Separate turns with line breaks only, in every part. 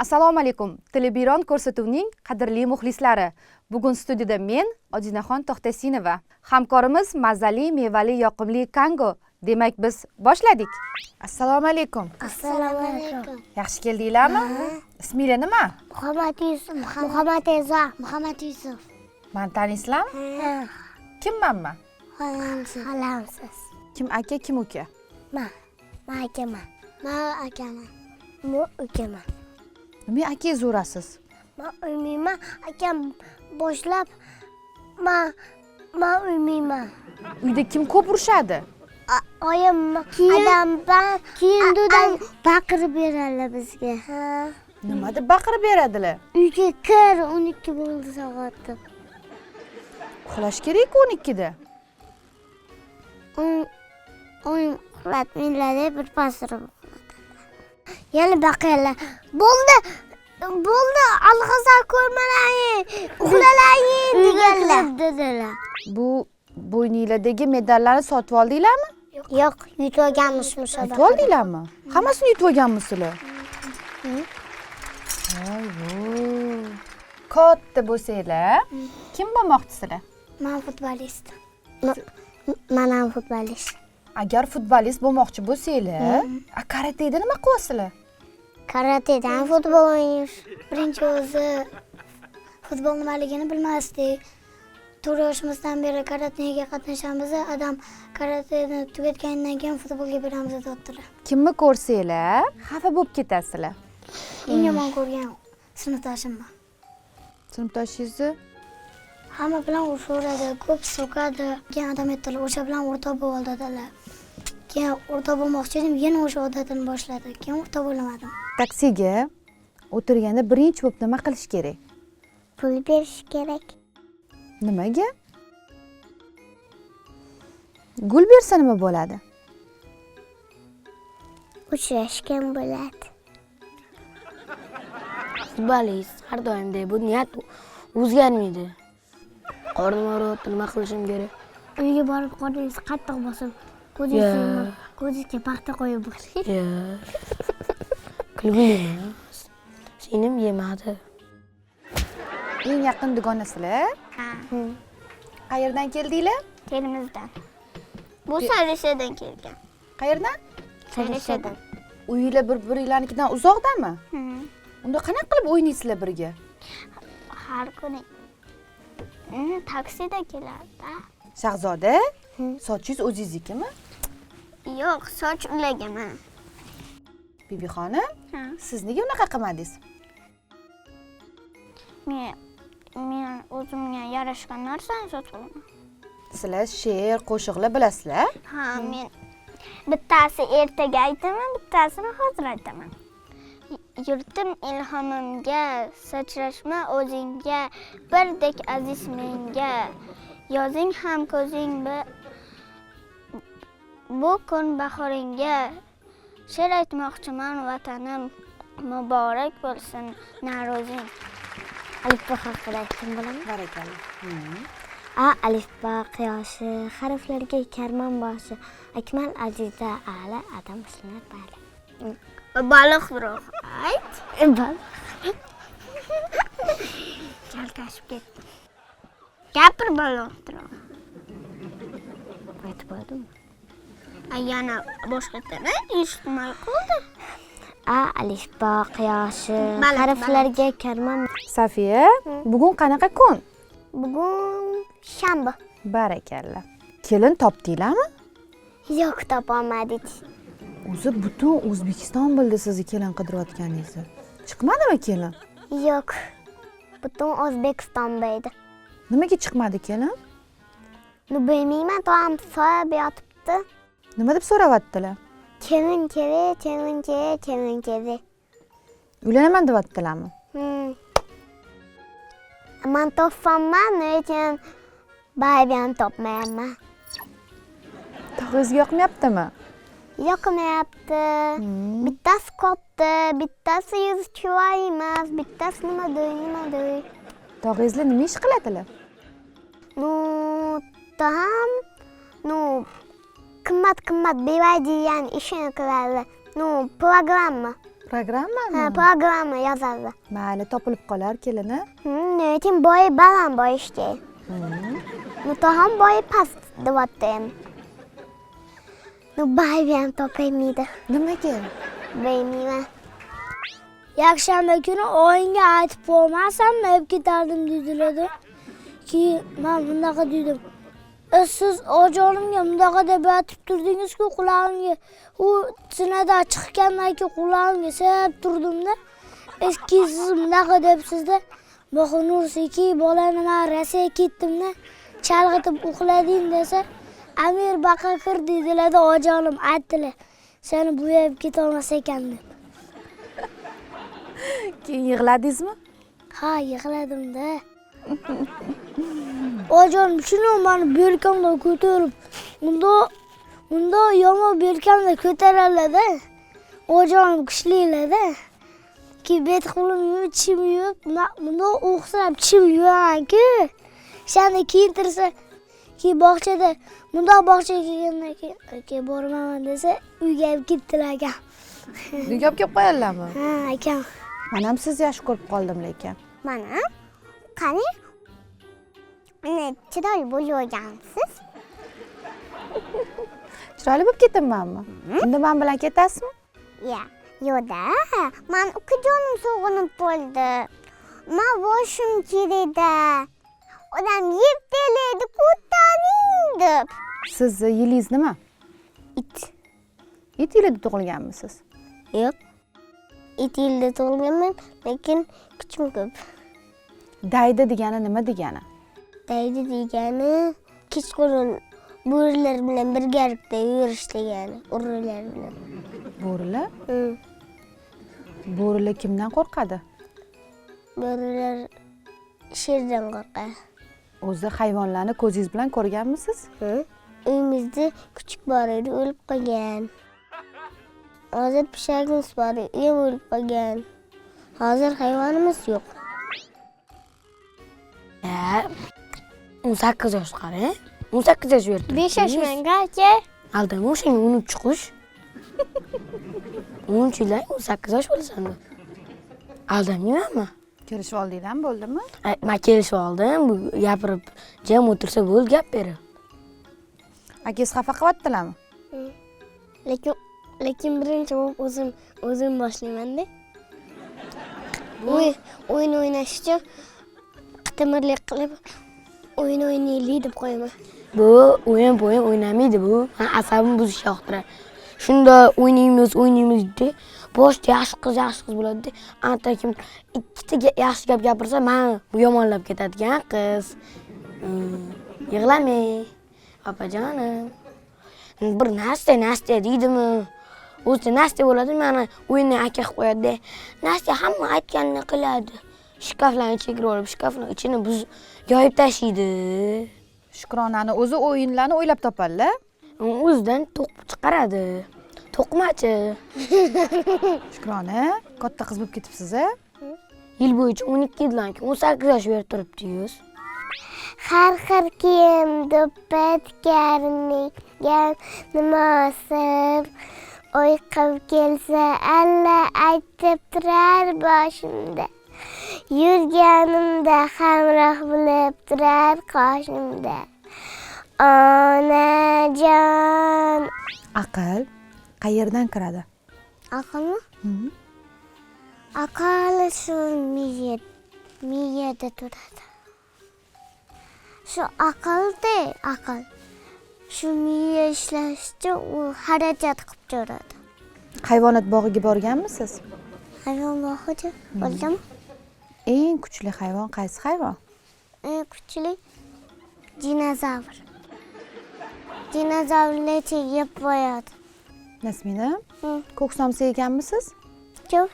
Assalomu alaykum. Telebiron ko'rsatuvining qadrli muxlislari. Bugun studiyada men, Odinaxon To'xtasinova, hamkorimiz mazali, mevali, yoqimli Kango. Demak, biz boshladik. Assalomu alaykum.
Assalomu alaykum.
Yaxshi keldinglarmi? Isminglar nima?
Muhammad Yusuf. Muhammad Eza. Muhammad Yusuf.
Men taniysizlarmi? Kimmanman?
Xolamsiz.
Kim aka, kim uka?
Men akaman. Men akaman. Men ukaman.
Nima akangiz urasiz?
Men uymayman. Akam boshlab men uymayman.
Uyda kim ko'p urishadi?
Oyim adamdan keyin dudan baqirib beradilar bizga.
Nima deb baqirib beradilar?
Uyga kir 12 bo'ldi soat deb.
Uxlash kerak-ku 12 da.
Oyim uxlatmaylar bir pastirib. Yana baqirlar. Bo'ldi, alg'azar ko'rmalaring, uxlalaring deganlar.
Bu bo'yninglardagi medallarni sotib oldinglarmi?
Yo'q, yutib olganmiz musobaqa.
Yutib oldinglarmi? Hammasini yutib olganmisizlar? Katta bo'lsanglar, kim bo'lmoqchisizlar?
Men futbolist. Men ham futbolist.
Agar futbolist bo'lmoqchi bo'lsanglar, karateda nima qilasizlar?
Karatedan futbol o'ynash. Birinchi o'zi futbol nimaligini bilmasdik. 4 yoshimizdan beri karatega qatnashamiz. Adam karateni tugatgandan keyin futbolga beramiz deyaptilar.
Kimni ko'rsanglar, xafa bo'lib ketasizlar.
Eng yomon ko'rgan sinfdoshimman.
Sinfdoshingizni
Hamma bilan urishadi, ko'p so'kadi. Keyin adam aytdilar, o'sha bilan o'rtoq bo'ldi dedilar. Keyin o'rtoq bo'lmoqchi edim, yana o'sha odatini boshladi. Keyin o'rtoq bo'lmadim.
Taksiga o'tirganda birinchi bo'lib nima qilish kerak?
Pul berish kerak.
Nimaga? Gul bersa nima bo'ladi?
Uchrashgan bo'ladi.
Futbolist har doimdek bu niyat o'zgarmaydi. Qornim og'riyapti, nima qilishim kerak?
Uyga borib qoringizni qattiq bosib, ko'zingizga paxta qo'yib boshlang.
Kulgilimi? Singlim yemadi.
Eng yaqin dugonasizlar? Qayerdan keldinglar?
Termizdan. Bu Sarishadan kelgan.
Qayerdan?
Sarishadan.
Uyinglar bir-biringlarnikidan uzoqdami? Unda qanaqa qilib o'ynaysizlar birga?
Har kuni taksida kelardi.
Shahzoda, sochingiz o'zingiznikimi?
Yo'q, soch ulagaman.
Bibixonim, siz nega unaqa qilmadingiz?
Men o'zimga yarashgan narsani sotib olaman.
Sizlar she'r, qo'shiqlar bilasizlar?
Ha, men bittasi ertaga aytaman, bittasini hozir aytaman. Yurtim ilhomimga, sachrashma o'zingga, birdek aziz menga. Yozing ham ko'zing bu kun bahoringga. She'r aytmoqchiman vatanim, muborak bo'lsin Navro'zing. Alifbo haqida aytdim bo'laman.
Barakalloh.
A alifbo qiyoshi, harflarga karmon boshi, Akmal Aziza Ali Adam ismlar bali. Baliq biroq ayt. Chalkashib ketdi. Gapir baliq biroq. Aytib bo'ldim. Yana boshqatdan eshitmay qoldi. A alifbo qiyoshi, harflarga karmon.
Safiya, bugun qanaqa kun?
Bugun shanba.
Barakalloh. Kelin topdinglarmi?
Yo'q, topolmadik.
O'zi butun O'zbekiston bildi sizni kelin qidirayotganingizni. Chiqmadimi kelin?
Yo'q. Butun O'zbekiston bildi.
Nimaga chiqmadi kelin?
Bilmayman, to'g'am soyab yotibdi.
Nima deb so'rayaptilar?
Kelin kerak.
Uylanaman deyaptilarmi?
Men topfanman, lekin baybiam topmayapman.
Tog'ingizga yoqmayaptimi?
Yoqmayapti. Bittasi qopti, bittasi yuzi chuvoy emas, bittasi nima dey.
Tog'ingizlar nima ish qiladilar?
Qimmat bevajiyani ishini qiladi. Programma.
Programmami?
Ha, programma yozadi.
Mayli, topilib qolar kelini.
Lekin boyi baland bo'lishi. Mutaham boyi past deyapti. Boyi ham topilmaydi.
Nimaga?
Bilmayman. Yakshanba kuni oyimga aytib qo'ymasam, olib ketardim dedilar. Keyin men bunaqa dedim. Siz ojonimga bunaqa deb aytib turdingiz-ku, qulog'imga u zinadan chiqqandan keyin qulog'imga sep turdim-da. Eski siz bunaqa debsiz-da. Baxonur seki bolani men Rossiyaga ketdim-da. Chalg'itib uxlading desa, Amir baqa kir dedilar-da, ojonim aytdilar. Seni bu yerga keta olmas ekan deb.
Keyin yig'ladingizmi?
Ha, yig'ladim-da. Ojonim shuni meni belkamdan ko'tarib, bunda yomon belkamdan ko'taradilar-da. Ojonim kuchlilar-da. Ki bet qo'lim yuvib, chim yuvib, bunda o'xsab chim yuvaman-ku. Shani kiyintirsa, ki bog'chada, bunda bog'chaga kelgandan keyin aka bormaman desa, uyga olib ketdilar ekan.
Uyga olib kelib qo'yadilarmi?
Ha, akam.
Men ham sizni yaxshi ko'rib qoldim lekin.
Mana qani? Chiroyli bo'lgansiz.
Chiroyli bo'lib ketibmanmi? Endi men bilan ketasizmi?
Yo'da, men ukajonim sog'inib qoldi. Men boshim kerak-da. Odam yeb delaydi, ko'taring deb.
Sizni yilingiz nima?
It.
It yilida tug'ilganmisiz?
Yo'q. It yilda tug'ilganman, lekin kuchim ko'p.
Daydi degani nima degani?
Daydi degani kechqurun bo'rilar bilan birgalikda yurish degani, o'g'rilar bilan.
Bo'rilar? Bo'rilar kimdan qo'rqadi?
Bo'rilar sherdan qo'rqadi.
O'zi hayvonlarni ko'zingiz bilan ko'rganmisiz?
Uyimizda kuchuk bor edi, o'lib qolgan. Hozir pishagimiz bor edi, u ham o'lib qolgan. Hozir hayvonimiz yo'q.
18 yosh qara. 18 yosh berdi.
5 yoshmangacha.
Aldama o'shanga 13 chiqish. 13 yildan 18 yosh bo'lasan-da. Aldamaymanmi?
Kelishib oldingizmi, bo'ldimi?
Men kelishib oldim. Bu gapirib jam o'tirsa bo'ldi, gap berib.
Akangiz xafa qilyaptilarmi?
Lekin birinchi o'zim boshlayman-da. O'yin o'ynash uchun qitimirlik qilib o'yin o'ynaylik deb qo'yaman.
Bu o'yin o'ynamaydi bu. Men asabimni buzish yoqtiradi. Shunda o'ynaymiz deb, boshda yaxshi qiz bo'ladi-da. Anta kim ikkita yaxshi gap gapirsa, meni yomonlab ketadigan qiz. Yig'lamay, opajonim. Bir Nastya deydimi? O'zi Nastya bo'ladi, meni o'yindan aka qilib qo'yadi-da. Nastya hamma aytganini qiladi. Shkaflarni ichiga kirib olib, shkafning ichini yoyib tashlaydi.
Shukronani o'zi o'yinlarni o'ylab topadi-la.
O'zidan to'qib chiqaradi. To'qmachi.
Shukrona, katta qiz bo'lib ketibsiz-a?
Yil bo'yicha 12 yildan keyin 18 yosh berib turibdi-yuz.
Har xil kiyim, do'ppat, karniga munosib. Uyqum kelsa, alla aytib turar boshimda. Yurganimda hamroh bo'lib turar qoshimda. Onajon.
Aql qayerdan kiradi?
Aqlmi? Aql shu miyada turadi. Shu aql. Shu miya ishlashda u harakat qilib turadi.
Hayvonot bog'iga borganmisiz?
Hayvon bog'iga bordim.
Eng kuchli hayvon qaysi hayvon?
Eng kuchli dinozavr. Dinozavrlar yeb qo'yadi.
Nasmina, ko'ksamsa yeganmisiz?
Yo'q.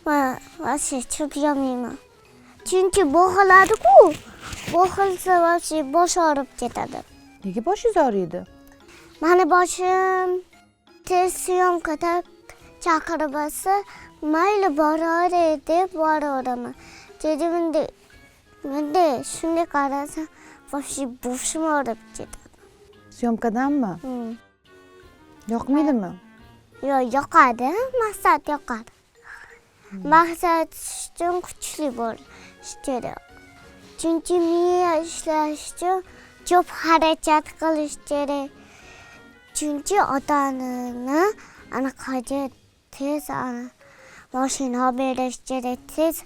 Men cho'p yemayman. Chunki bo'g'iladi-ku. Bo'g'ilsa bosh og'rib ketadi.
Nega boshingiz og'riydi?
Meni boshim tez syomkada chaqirib olsa, mayli boraver deb boraman. Endi shunday qarasam, boshim og'rib ketadi.
Syomkadanmi? Yoqmaydimi?
Yo'q, yoqadi, maqsad yoqadi. maqsad uchun kuchli bo'lish kerak. Chunki miya ishlash uchun ko'p harakat qilish kerak. Chunki ota-onani anaqaga tez mashina berish kerak. Tez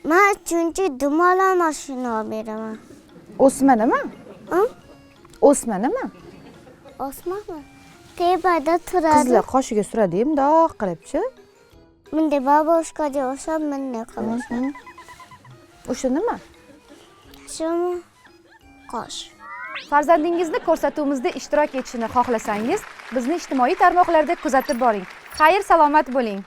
men chunki dumaloq mashina beraman.
O'sma nima?
Ha?
O'sma nima?
Osmonmi? Tepada turadi.
Qizlar qoshiga suradi, mundoq qilibchi.
Bunday baboshkaga o'xshab bunday qilish.
O'sha nima?
Shumi? Qosh.
Farzandingizni ko'rsatuvimizda ishtirok etishini xohlasangiz, bizni ijtimoiy tarmoqlarda kuzatib boring. Xayr, salomat bo'ling.